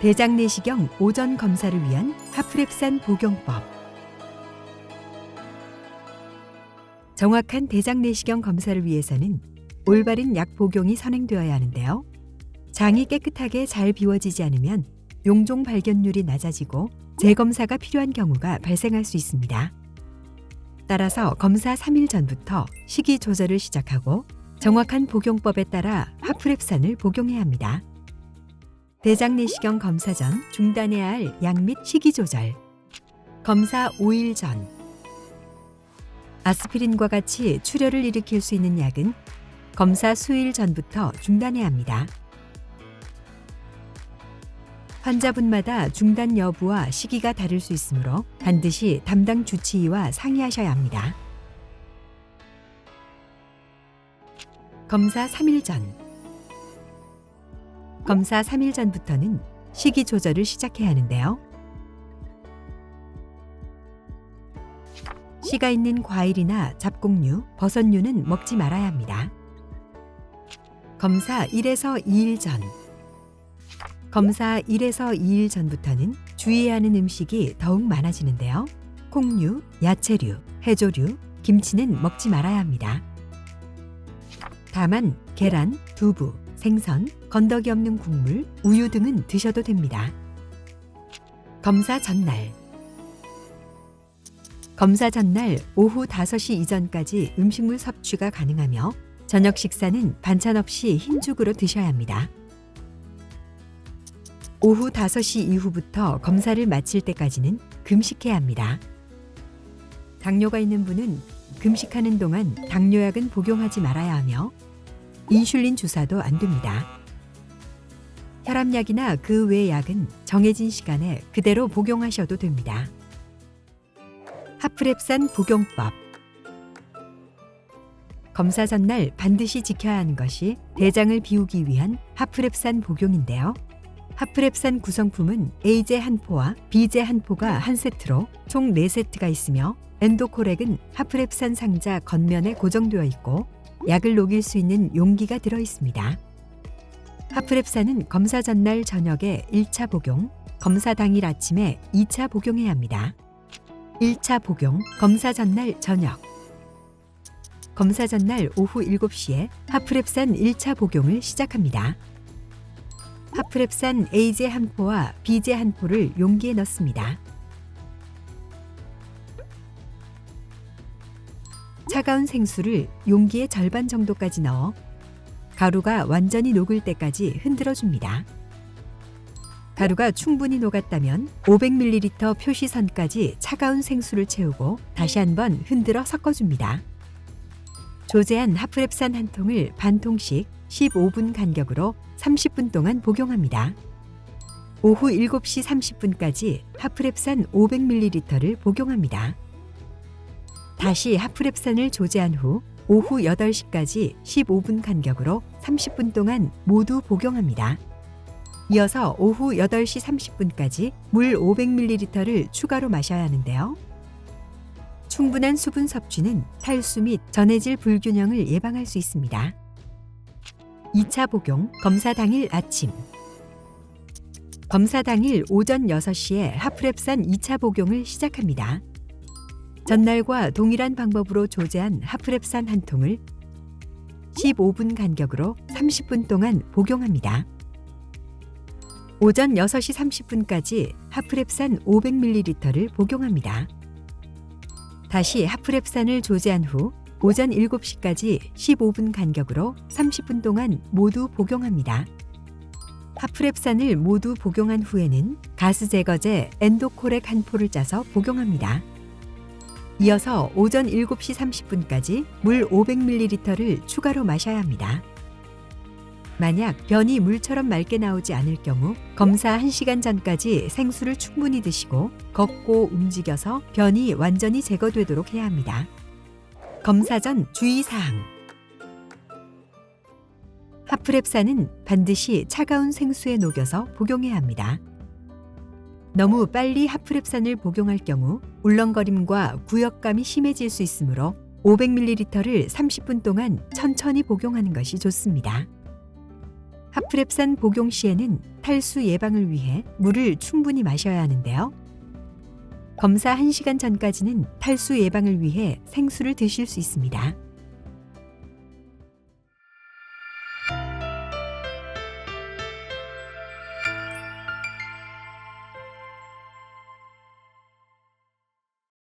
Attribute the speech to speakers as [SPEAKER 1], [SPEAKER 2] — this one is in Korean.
[SPEAKER 1] 대장내시경 오전 검사를 위한 하프랩산 복용법. 정확한 대장내시경 검사를 위해서는 올바른 약 복용이 선행되어야 하는데요. 장이 깨끗하게 잘 비워지지 않으면 용종 발견률이 낮아지고 재검사가 필요한 경우가 발생할 수 있습니다. 따라서 검사 3일 전부터 식이 조절을 시작하고 정확한 복용법에 따라 하프랩산을 복용해야 합니다. 대장내시경 검사 전 중단해야 할 약 및 식이 조절. 검사 5일 전. 아스피린과 같이 출혈을 일으킬 수 있는 약은 검사 수일 전부터 중단해야 합니다. 환자분마다 중단 여부와 시기가 다를 수 있으므로 반드시 담당 주치의와 상의하셔야 합니다. 검사 3일 전. 검사 3일 전부터는 식이 조절을 시작해야 하는데요. 씨가 있는 과일이나 잡곡류, 버섯류는 먹지 말아야 합니다. 검사 1에서 2일 전. 검사 1에서 2일 전부터는 주의해야 하는 음식이 더욱 많아지는데요. 콩류, 야채류, 해조류, 김치는 먹지 말아야 합니다. 다만 계란, 두부, 생선, 건더기 없는 국물, 우유 등은 드셔도 됩니다. 검사 전날. 검사 전날 오후 5시 이전까지 음식물 섭취가 가능하며 저녁 식사는 반찬 없이 흰죽으로 드셔야 합니다. 오후 5시 이후부터 검사를 마칠 때까지는 금식해야 합니다. 당뇨가 있는 분은 금식하는 동안 당뇨약은 복용하지 말아야 하며 인슐린 주사도 안 됩니다. 혈압약이나 그 외 약은 정해진 시간에 그대로 복용하셔도 됩니다. 하프랩산 복용법. 검사 전날 반드시 지켜야 하는 것이 대장을 비우기 위한 하프랩산 복용인데요. 하프랩산 구성품은 A제 한 포와 B제 한 포가 한 세트로 총 4세트가 있으며 엔도코렉은 하프랩산 상자 겉면에 고정되어 있고 약을 녹일 수 있는 용기가 들어 있습니다. 하프랩산은 검사 전날 저녁에 1차 복용, 검사 당일 아침에 2차 복용해야 합니다. 1차 복용, 검사 전날 저녁. 검사 전날 오후 7시에 하프랩산 1차 복용을 시작합니다. 하프랩산 A제 한 포와 B제 한 포를 용기에 넣습니다. 차가운 생수를 용기의 절반 정도까지 넣어 가루가 완전히 녹을 때까지 흔들어줍니다. 가루가 충분히 녹았다면 500ml 표시선까지 차가운 생수를 채우고 다시 한번 흔들어 섞어줍니다. 조제한 하프랩산 한 통을 반 통씩 15분 간격으로 30분 동안 복용합니다. 오후 7시 30분까지 하프랩산 500ml를 복용합니다. 다시 하프랩산을 조제한 후 오후 8시까지 15분 간격으로 30분 동안 모두 복용합니다. 이어서 오후 8시 30분까지 물 500ml를 추가로 마셔야 하는데요. 충분한 수분 섭취는 탈수 및 전해질 불균형을 예방할 수 있습니다. 2차 복용, 검사 당일 아침. 검사 당일 오전 6시에 하프랩산 2차 복용을 시작합니다. 전날과 동일한 방법으로 조제한 하프랩산 한 통을 15분 간격으로 30분 동안 복용합니다. 오전 6시 30분까지 하프랩산 500ml를 복용합니다. 다시 하프랩산을 조제한 후 오전 7시까지 15분 간격으로 30분 동안 모두 복용합니다. 하프랩산을 모두 복용한 후에는 가스 제거제 엔도코렉 한 포를 짜서 복용합니다. 이어서 오전 7시 30분까지 물 500ml를 추가로 마셔야 합니다. 만약 변이 물처럼 맑게 나오지 않을 경우 검사 1시간 전까지 생수를 충분히 드시고 걷고 움직여서 변이 완전히 제거되도록 해야 합니다. 검사 전 주의사항. 하프랩산은 반드시 차가운 생수에 녹여서 복용해야 합니다. 너무 빨리 하프랩산을 복용할 경우 울렁거림과 구역감이 심해질 수 있으므로 500ml를 30분 동안 천천히 복용하는 것이 좋습니다. 하프랩산 복용 시에는 탈수 예방을 위해 물을 충분히 마셔야 하는데요. 검사 1시간 전까지는 탈수 예방을 위해 생수를 드실 수 있습니다.